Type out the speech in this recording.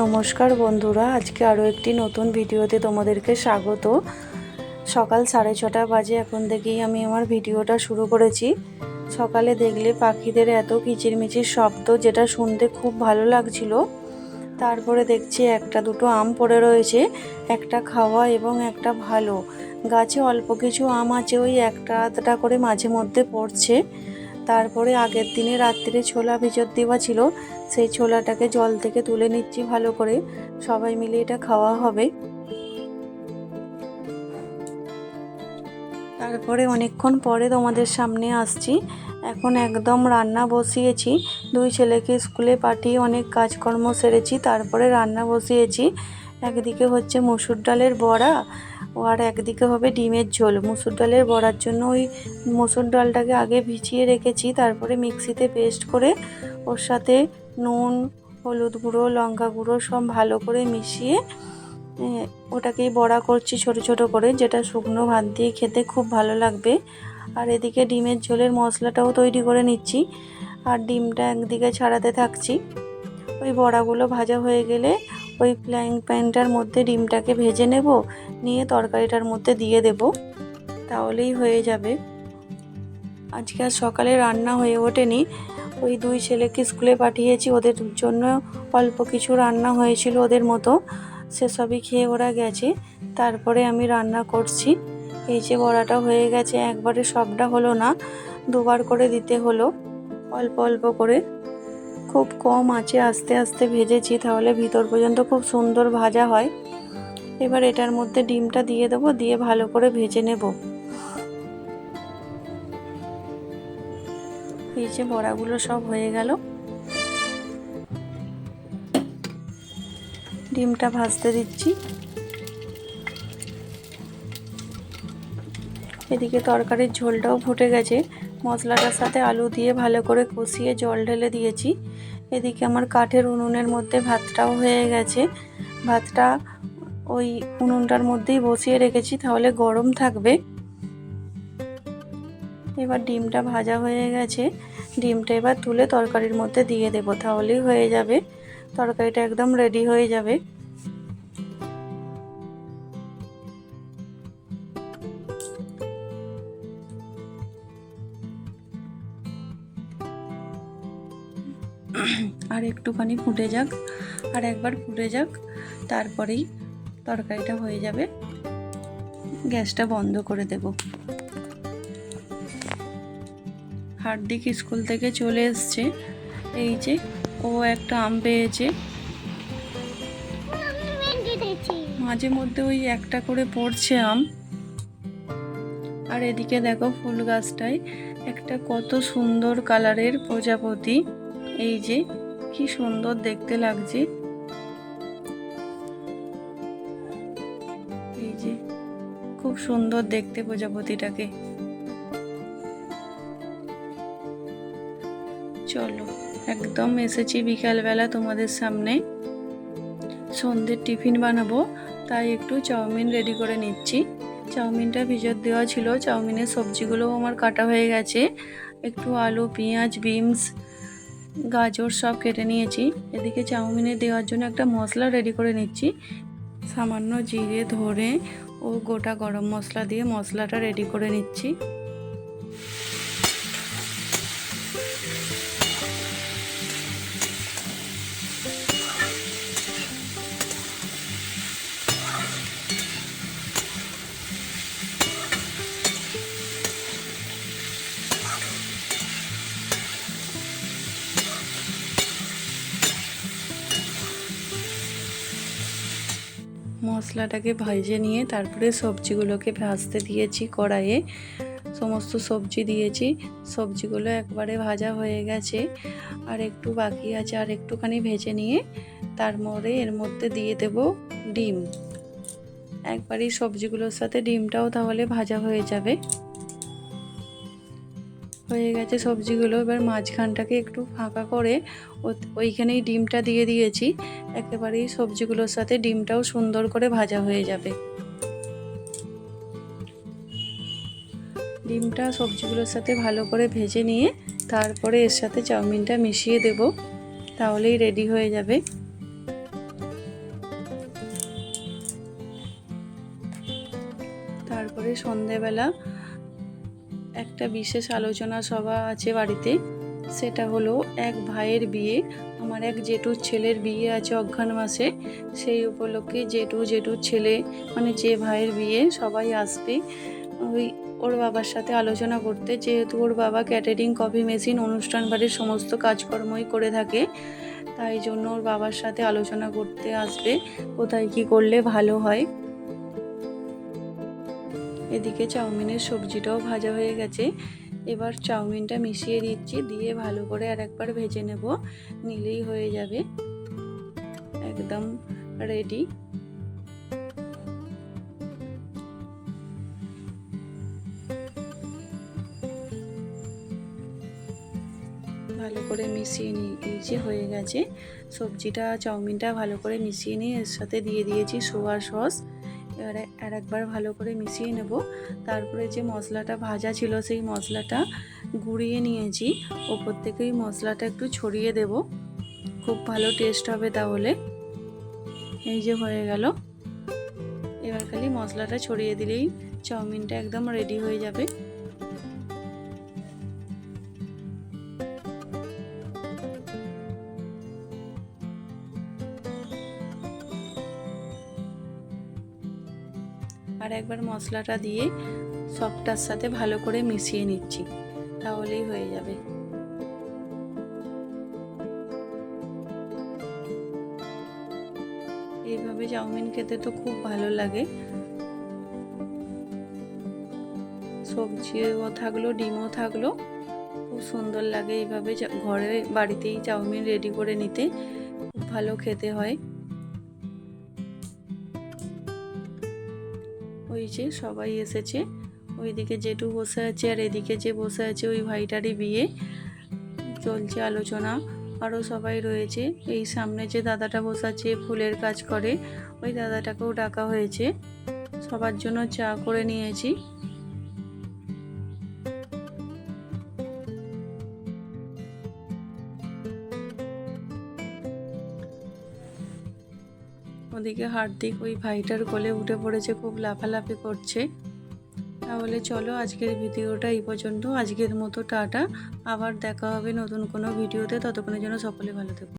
নমস্কার বন্ধুরা, আজকে আরও একটি নতুন ভিডিওতে তোমাদেরকে স্বাগত। সকাল 6:30 বাজে এখন থেকেই আমি আমার ভিডিওটা শুরু করেছি। সকালে দেখলে পাখিদের এত কিচিরমিচির শব্দ, যেটা শুনতে খুব ভালো লাগছিল। তারপরে দেখছি একটা দুটো আম পড়ে রয়েছে, একটা খাওয়া এবং একটা ভালো। গাছে অল্প কিছু আম আছে, ওই একটা আধটা করে মাঝে মধ্যে পড়ছে। তারপরে আগের দিনে রাত্রে ছোলা ভিজত দেওয়া ছিল, সেই ছোলাটাকে জল থেকে তুলে নিচ্ছি ভালো করে। সবাই মিলে এটা খাওয়া হবে। তারপরে অনেকক্ষণ পরে তোমাদের সামনে আসছি। এখন একদম রান্না বসিয়েছি। দুই ছেলেকে স্কুলে পাঠিয়ে অনেক কাজকর্ম সেরেছি, তারপরে রান্না বসিয়েছি। একদিকে হচ্ছে মসুর ডালের বড়া, আর একদিকে হবে ডিমের ঝোল। মসুর ডালের বড়ার জন্য ওই মসুর ডালটাকে আগে ভিজিয়ে রেখেছি, তারপরে মিক্সিতে পেস্ট করে ওর সাথে নুন, হলুদ গুঁড়ো, লঙ্কা গুঁড়ো সব ভালো করে মিশিয়ে ওটাকেই বড়া করছি ছোট ছোট করে, যেটা শুকনো ভাত দিয়ে খেতে খুব ভালো লাগবে। আর এদিকে ডিমের ঝোলের মশলাটাও তৈরি করে নিচ্ছি, আর ডিমটা একদিকে ছাড়াতে থাকছি। ওই বড়াগুলো ভাজা হয়ে গেলে ওই ফ্রাইং প্যানটার মধ্যে ডিমটাকে ভেজে নেব, নিয়ে তরকারিটার মধ্যে দিয়ে দেব, তাহলেই হয়ে যাবে। আজকে আর সকালে রান্না হয়ে ওঠেনি, ওই দুই ছেলেকে স্কুলে পাঠিয়েছি, ওদের জন্য অল্প কিছু রান্না হয়েছিল ওদের মতো, সেসবই খেয়ে ওরা গেছে। তারপরে আমি রান্না করছি। এই যে বড়াটা হয়ে গেছে, একবারে সবটা হলো না, দুবার করে দিতে হলো, অল্প অল্প করে। খুব কম আঁচে আস্তে আস্তে ভেজেছি, তাহলে ভিতর পর্যন্ত খুব সুন্দর ভাজা হয়। এবার এটার মধ্যে ডিমটা দিয়ে দেবো, দিয়ে ভালো করে ভেজে নেব। এই যে বড়াগুলো সব হয়ে গেল। ডিমটা ভাজতে দিচ্ছি। এদিকে তরকারির ঝোলটাও ফুটে গেছে, মশলাটার সাথে আলু দিয়ে ভালো করে কষিয়ে জল ঢেলে দিয়েছি। এদিকে আমার কাঠের উনুনের মধ্যে ভাতটাও হয়ে গেছে। ভাতটা ওই উনুনটার মধ্যেই বসিয়ে রেখেছি, তাহলে গরম থাকবে। এবার ডিমটা ভাজা হয়ে গেছে, ডিমটা এবার তুলে তরকারির মধ্যে দিয়ে দেব, তাহলেই হয়ে যাবে। তরকারিটা একদম রেডি হয়ে যাবে। আর একটুখানি ফুটে যাক, আর একবার ফুটে যাক, তারপরেই তরকারিটা হয়ে যাবে। গ্যাসটা বন্ধ করে দেব। হার্দিক স্কুল থেকে চলে এসছে। এই যে ও একটা আম পেয়েছে, মাঝে মধ্যে ওই একটা করে পড়ছে আম। আর এদিকে দেখো ফুল গাছটায় একটা কত সুন্দর কালারের প্রজাপতি, এই যে কি সুন্দর দেখতে লাগছে। এই যে খুব সুন্দর দেখতে প্রজাপতিটাকে। চলো, একদম এসেছি বিকালবেলা তোমাদের সামনে। সন্ধ্যের টিফিন বানাবো, তাই একটু চাউমিন রেডি করে নিচ্ছি। চাউমিনটা ভিজত দেওয়া ছিল, চাউমিনের সবজিগুলোও আমার কাটা হয়ে গেছে। একটু আলু, পেঁয়াজ, বিনস, গাজর সব কেটে নিয়েছি। এদিকে চাউমিনে দেওয়ার জন্য একটা মশলা রেডি করে নিচ্ছি। সামান্য জিরে, ধরে ও গোটা গরম মশলা দিয়ে মশলাটা রেডি করে নিচ্ছি। মশলাটাকে ভেজে নিয়ে তারপরে সবজিগুলোকে ভাজতে দিয়েছি কড়াইয়ে। সমস্ত সবজি দিয়েছি, সবজিগুলো একবারে ভাজা হয়ে গেছে, আর একটু বাকি আছে, আর একটুখানি ভেজে নিয়ে তারপরে এর মধ্যে দিয়ে দেব ডিম। একবারই সবজিগুলোর সাথে ডিমটাও তাহলে ভাজা হয়ে যাবে। হয়ে গেছে সবজিগুলো। এবার মাঝখানটাকে একটু ফাঁকা করে ওইখানেই ডিমটা দিয়ে দিয়েছি। একেবারেই সবজিগুলোর সাথে ডিমটাও সুন্দর করে ভাজা হয়ে যাবে। ডিমটা সবজিগুলোর সাথে ভালো করে ভেজে নিয়ে তারপরে এর সাথে চাউমিনটা মিশিয়ে দেব, তাহলেই রেডি হয়ে যাবে। তারপরে সন্ধেবেলা একটা বিশেষ আলোচনা সভা আছে বাড়িতে, সেটা হলো এক ভাইয়ের বিয়ে। আমার এক জেঠুর ছেলের বিয়ে আছে অঘ্রাণ মাসে, সেই উপলক্ষে জেঠুর ছেলে মানে যে ভাইয়ের বিয়ে সবাই আসবে ওর বাবার সাথে আলোচনা করতে, যেহেতু ওর বাবা ক্যাটারিং, কফি মেশিন, অনুষ্ঠান বাড়ির সমস্ত কাজকর্মই করে থাকে, তাই জন্য ওর বাবার সাথে আলোচনা করতে আসবে কোথায় কি করলে ভালো হয়। এদিকে চাউমিনের সবজিটাও ভাজা হয়ে গেছে, এবার চাউমিনটা মিশিয়ে দিচ্ছি, দিয়ে ভালো করে আরেকবার ভেজে নেব, নিলেই হয়ে যাবে, একদম রেডি। ভালো করে মিশিয়ে নিয়েছি, হয়ে গেছে সবজিটা, চাউমিনটা ভালো করে মিশিয়ে নিয়ে এর সাথে দিয়ে দিয়েছি সোয়া সস। এবারে আরেকবার ভালো করে মিশিয়ে নেব। তারপরে যে মশলাটা ভাজা ছিল সেই মশলাটা গুঁড়িয়ে নিয়েছি, ওপর থেকেই মশলাটা একটু ছড়িয়ে দেব, খুব ভালো টেস্ট হবে তাহলে। এই যে হয়ে গেল, এবার খালি মশলাটা ছড়িয়ে দিলেই চাউমিনটা একদম রেডি হয়ে যাবে। আর একবার মশলাটা দিয়ে সবটার সাথে ভালো করে মিশিয়ে নিচ্ছি, তাহলেই হয়ে যাবে। এইভাবে চাউমিন খেতে তো খুব ভালো লাগে, সবজিও থাকলো, ডিমও থাকলো, খুব সুন্দর লাগে। এইভাবে ঘরে বাড়িতেই চাউমিন রেডি করে নিতে খুব ভালো খেতে হয়। ওই যে সবাই এসেছে, ওইদিকে জেঠু বসে আছে আর এদিকে যে বসে আছে ওই ভাইটারই বিয়ে চলছে আলোচনা, আরও সবাই রয়েছে। এই সামনে যে দাদাটা বসে আছে ফুলের কাজ করে, ওই দাদাটাকেও ডাকা হয়েছে, সবার জন্য চা করে নিয়েছি। ওদিকে হার্দিক ওই ভাইটার কোলে উঠে পড়েছে, খুব লাফালাফি করছে। তাহলে চলো আজকের ভিডিওটা এই পর্যন্ত, আজকের মতো টাটা, আবার দেখা হবে নতুন কোনো ভিডিওতে, ততক্ষণের জন্য সকলে ভালো থেকো।